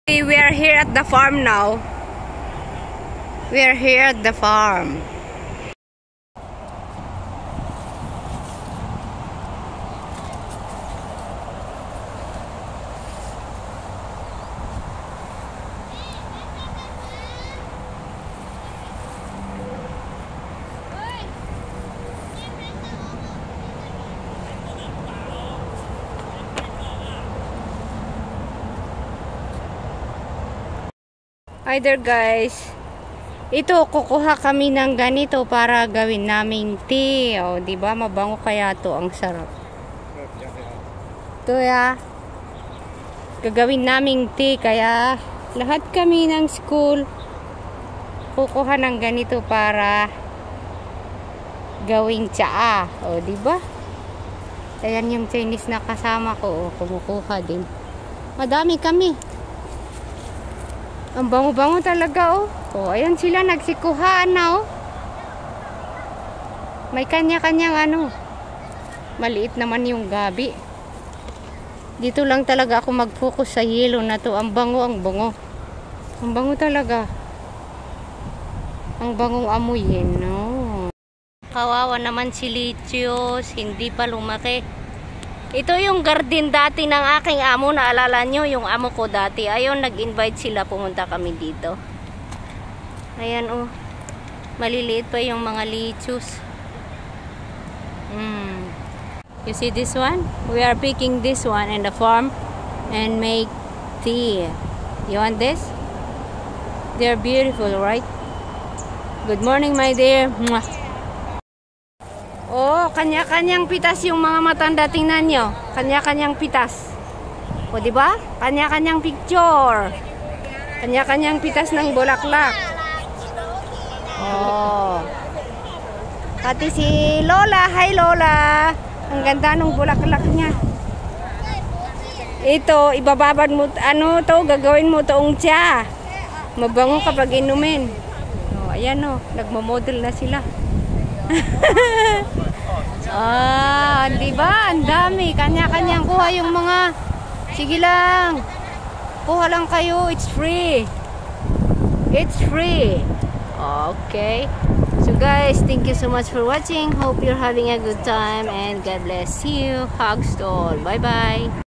We are here at the farm now. We are here at the farm. Hi there guys. Ito, kukuha kami ng ganito para gawin naming tea. O, di ba? Mabango kaya to, ang sarap. Ito ya. Gagawin naming tea kaya lahat kami ng school kukuha ng ganito para gawing tsaa. O, di ba? Ayan yung Chinese na kasama ko, kumukuha din. Madami kami. Ang bango-bango talaga, oh. Oh, ayan sila nagsikuhaan na, oh. May kanya-kanyang ano. Maliit naman yung gabi. Dito lang talaga ako mag-focus sa yellow na to. Ang bango, ang bango. Ang bango talaga. Ang bangong amuyin, no. Kawawa naman si Licious, hindi pa lumaki. Ito yung garden dati ng aking amo. Naalala nyo, yung amo ko dati. Ayun, nag-invite sila. Pumunta kami dito. Ayan, oh. Maliliit pa yung mga lichus. You see this one? We are picking this one in the farm and make tea. You want this? They're beautiful, right? Good morning, my dear. Mwah. Oh, kanya-kanyang pitas yung mga matanda, tingnan nyo. Kanya-kanyang pitas. O, di ba? Kanya-kanyang picture. Kanya-kanyang pitas ng bulaklak. Oh. Pati si Lola. Hi, Lola. Ang ganda ng bulaklak niya. Ito, ibababad mo, ano to, gagawin mo toong tsa. Mabango kapag inumin. Oh, ayan oh, nagmo-model na sila. Di ba? Ang dami. Kanya-kanyang kuha yung mga. Sige lang. Kuha lang kayo. It's free. It's free. Okay. So guys, thank you so much for watching. Hope you're having a good time and God bless you. Hugs to all. Bye-bye.